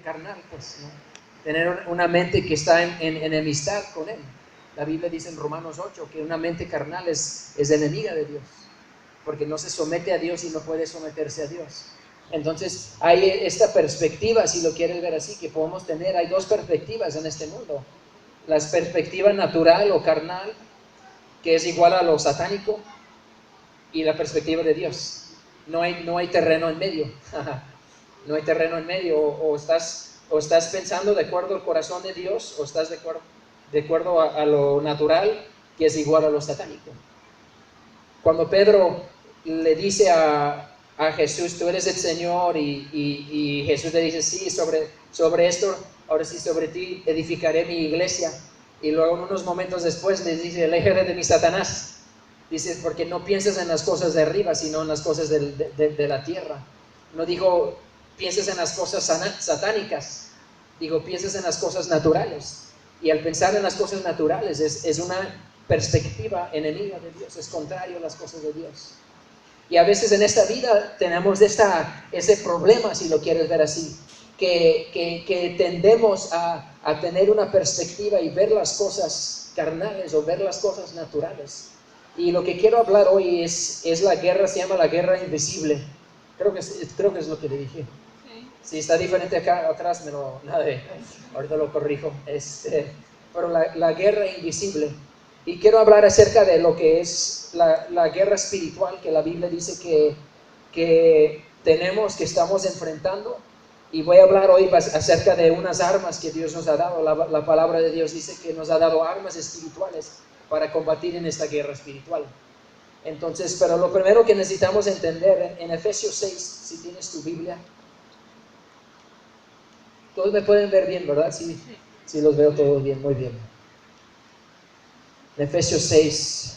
carnal, pues, ¿no? Tener una mente que está en enemistad con Él. La Biblia dice en Romanos 8 que una mente carnal es enemiga de Dios, porque no se somete a Dios y no puede someterse a Dios. Entonces hay esta perspectiva, si lo quieres ver así, que podemos tener. Hay dos perspectivas en este mundo: la perspectiva natural o carnal, que es igual a lo satánico, y la perspectiva de Dios. No hay terreno en medio. No hay terreno en medio. O estás pensando de acuerdo al corazón de Dios, o estás de acuerdo a lo natural, que es igual a lo satánico. Cuando Pedro le dice a Jesús, tú eres el Señor, y Jesús le dice, sí, sobre esto, ahora sí, sobre ti edificaré mi iglesia. Y luego unos momentos después le dice, aléjate de mí, Satanás. Dice, porque no piensas en las cosas de arriba, sino en las cosas de la tierra. No dijo, piensas en las cosas satánicas. Digo, piensas en las cosas naturales. Y al pensar en las cosas naturales es una perspectiva enemiga de Dios, es contrario a las cosas de Dios. Y a veces en esta vida tenemos ese problema, si lo quieres ver así, que tendemos a tener una perspectiva y ver las cosas carnales o ver las cosas naturales. Y lo que quiero hablar hoy es la guerra, se llama la guerra invisible. Creo que es lo que le dije. Si está diferente acá atrás, ahorita lo corrijo. Pero la guerra invisible. Y quiero hablar acerca de lo que es la guerra espiritual, que la Biblia dice que tenemos, que estamos enfrentando. Y voy a hablar hoy acerca de unas armas que Dios nos ha dado. La palabra de Dios dice que nos ha dado armas espirituales para combatir en esta guerra espiritual. Entonces, pero lo primero que necesitamos entender, en Efesios 6, si tienes tu Biblia, todos me pueden ver bien, ¿verdad? Sí, sí los veo todos bien, muy bien. En Efesios 6,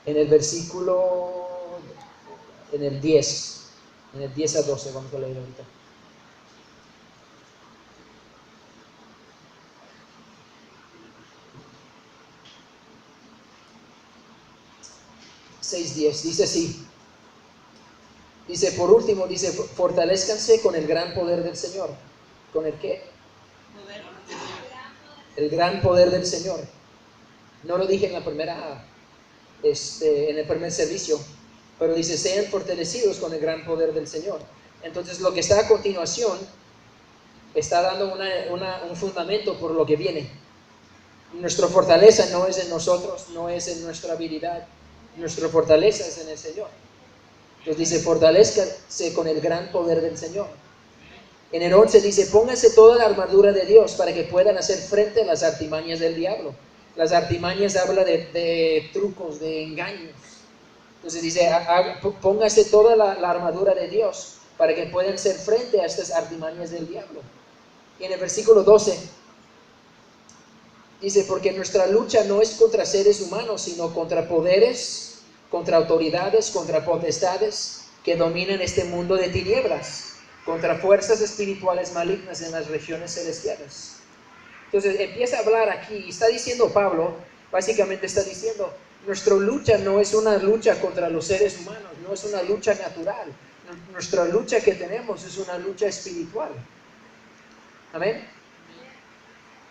en el versículo, en el 10 a 12, vamos a leer ahorita. Dice así. Dice, por último, dice, fortalezcanse con el gran poder del Señor. ¿Con el qué? El gran poder del Señor. No lo dije en la primera, en el primer servicio, pero dice, sean fortalecidos con el gran poder del Señor. Entonces, lo que está a continuación está dando un fundamento por lo que viene. Nuestra fortaleza no es en nosotros, no es en nuestra habilidad. Nuestra fortaleza es en el Señor. Entonces dice, fortalezcanse con el gran poder del Señor. En el 11 dice, pónganse toda la armadura de Dios para que puedan hacer frente a las artimañas del diablo. Las artimañas habla de trucos, de engaños. Entonces dice, pónganse toda la armadura de Dios para que puedan hacer frente a estas artimañas del diablo. Y en el versículo 12 dice, porque nuestra lucha no es contra seres humanos, sino contra poderes, contra autoridades, contra potestades que dominan este mundo de tinieblas, contra fuerzas espirituales malignas en las regiones celestiales. Entonces empieza a hablar aquí, y está diciendo Pablo, básicamente está diciendo, nuestra lucha no es una lucha contra los seres humanos, no es una lucha natural. Nuestra lucha que tenemos es una lucha espiritual. Amén.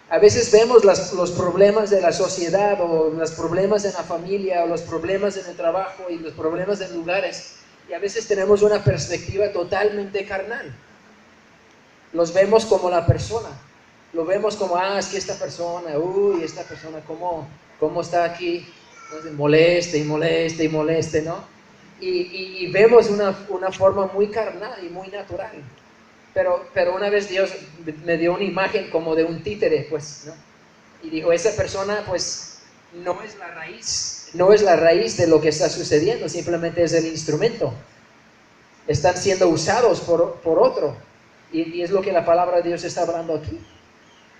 A veces vemos los problemas de la sociedad, o los problemas en la familia, o los problemas en el trabajo, y los problemas en lugares, y a veces tenemos una perspectiva totalmente carnal. Los vemos como la persona, lo vemos como, es que esta persona, ¿cómo está aquí? Entonces, moleste, ¿no? Y vemos una forma muy carnal y muy natural. Pero una vez Dios me dio una imagen como de un títere, pues, ¿no? Y dijo, esa persona, pues, no es la raíz de lo que está sucediendo, simplemente es el instrumento. Están siendo usados por otro. Y es lo que la palabra de Dios está hablando aquí.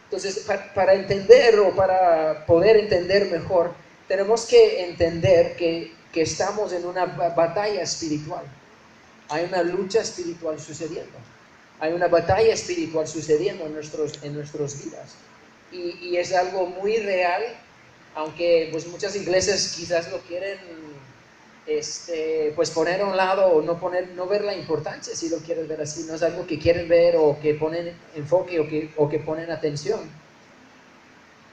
Entonces, para entender, o para poder entender mejor, tenemos que entender que estamos en una batalla espiritual. Hay una lucha espiritual sucediendo. Hay una batalla espiritual sucediendo en nuestras vidas. Y es algo muy real, aunque pues muchas iglesias quizás lo quieren pues poner a un lado o no ver la importancia, si lo quieres ver así, no es algo que quieren ver o que ponen enfoque o que ponen atención.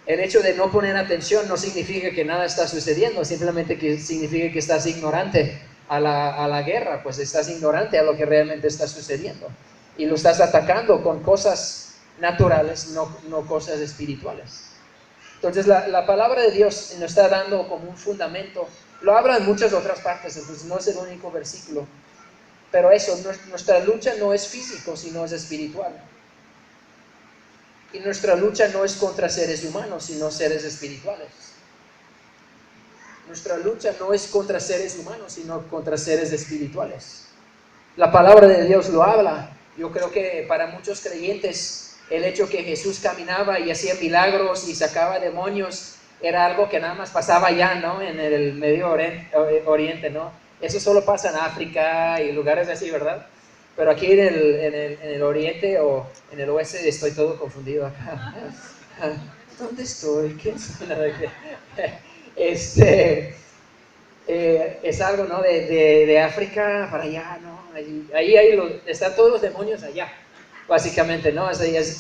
El hecho de no poner atención no significa que nada está sucediendo, simplemente que significa que estás ignorante a la guerra, pues estás ignorante a lo que realmente está sucediendo y lo estás atacando con cosas naturales, no cosas espirituales. Entonces la palabra de Dios nos está dando como un fundamento. Lo habla en muchas otras partes, entonces no es el único versículo. Pero eso, nuestra lucha no es físico, sino es espiritual. Y nuestra lucha no es contra seres humanos, sino seres espirituales. Nuestra lucha no es contra seres humanos, sino contra seres espirituales. La palabra de Dios lo habla. Yo creo que para muchos creyentes el hecho que Jesús caminaba y hacía milagros y sacaba demonios era algo que nada más pasaba allá, ¿no? En el Medio Oriente, ¿no? Eso solo pasa en África y lugares así, ¿verdad? Pero aquí en el Oriente o en el Oeste estoy todo confundido acá. ¿Dónde estoy? ¿Qué es? Es algo, ¿no? De África para allá, ¿no? Ahí están todos los demonios allá, básicamente, ¿no?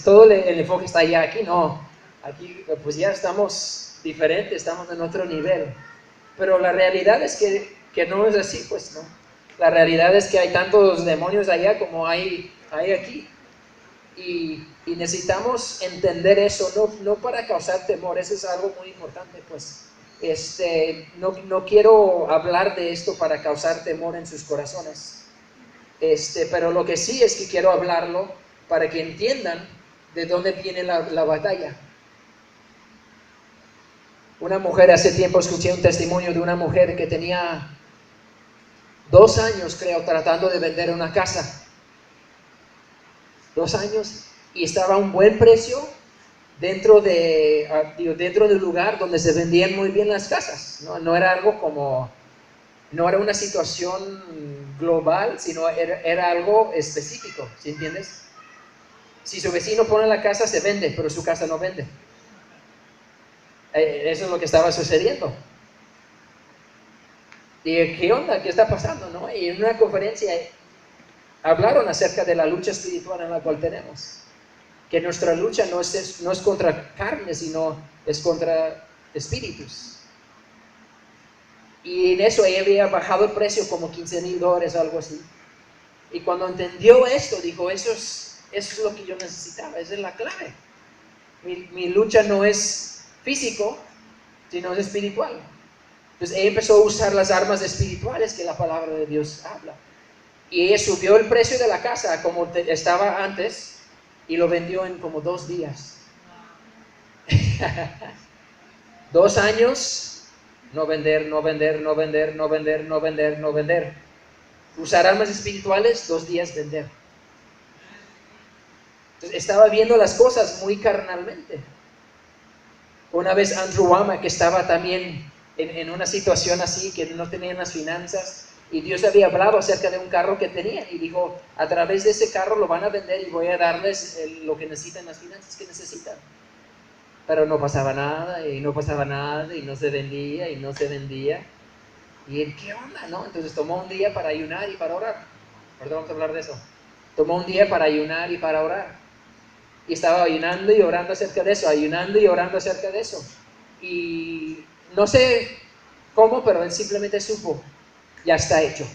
Todo el enfoque está allá, aquí no. Aquí pues ya estamos diferentes, estamos en otro nivel. Pero la realidad es que no es así, pues, ¿no? La realidad es que hay tantos demonios allá como hay aquí. Y necesitamos entender eso, no para causar temor, eso es algo muy importante, pues. No quiero hablar de esto para causar temor en sus corazones. Pero lo que sí es que quiero hablarlo para que entiendan de dónde viene la batalla. Una mujer, hace tiempo escuché un testimonio de una mujer que tenía 2 años, creo, tratando de vender una casa. 2 años, y estaba a un buen precio dentro del lugar donde se vendían muy bien las casas. No era algo como, no era una situación global, sino era algo específico, ¿sí entiendes? Si su vecino pone la casa, se vende, pero su casa no vende. Eso es lo que estaba sucediendo. Y ¿qué onda? ¿Qué está pasando? ¿No? Y en una conferencia hablaron acerca de la lucha espiritual en la cual tenemos. Que nuestra lucha no es contra carne, sino es contra espíritus. Y en eso ella había bajado el precio como $15,000 o algo así. Y cuando entendió esto, dijo, eso es lo que yo necesitaba, esa es la clave. Mi lucha no es físico, sino es espiritual. Entonces ella empezó a usar las armas espirituales que la palabra de Dios habla. Y ella subió el precio de la casa como estaba antes y lo vendió en como 2 días. 2 años, no vender. Usar armas espirituales, 2 días vender. Entonces estaba viendo las cosas muy carnalmente. Una vez Andrew Wommack, que estaba también en una situación así, que no tenían las finanzas, y Dios había hablado acerca de un carro que tenían, y dijo, a través de ese carro lo van a vender y voy a darles lo que necesitan, las finanzas que necesitan. Pero no pasaba nada, y no pasaba nada, y no se vendía, y no se vendía. Y él, ¿qué onda, no? Entonces tomó un día para ayunar y para orar. Ahorita vamos a hablar de eso. Tomó un día para ayunar y para orar. Y estaba ayunando y orando acerca de eso, ayunando y orando acerca de eso. Y no sé cómo, pero él simplemente supo, ya está hecho.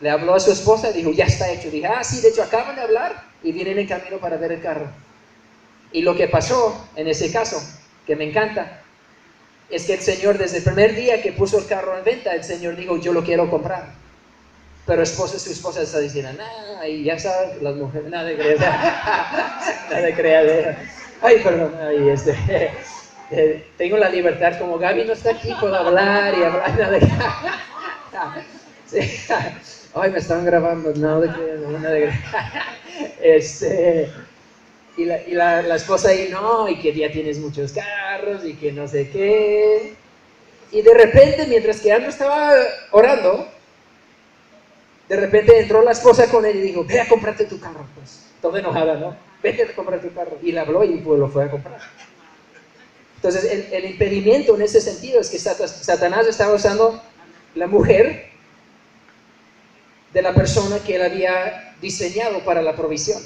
Le habló a su esposa y dijo, ya está hecho. Dije, sí, de hecho acaban de hablar y vienen en camino para ver el carro. Y lo que pasó en ese caso, que me encanta, es que el Señor, desde el primer día que puso el carro en venta, el Señor dijo, yo lo quiero comprar. Pero su esposa está diciendo, y ya sabes, las mujeres, nada de creer. Ay, perdón, tengo la libertad, como Gaby no está aquí, puedo hablar y hablar, nada de sí. Ay, me están grabando, nada de creer. Y la esposa ahí, y que ya tienes muchos carros, y que no sé qué. Y de repente, mientras que Andrew estaba orando, de repente entró la esposa con él y dijo, ve a comprarte tu carro, pues, toda enojada, ¿no? Vete a comprar tu carro. Y le habló y pues lo fue a comprar. Entonces, el impedimento en ese sentido es que Satanás estaba usando la mujer de la persona que él había diseñado para la provisión.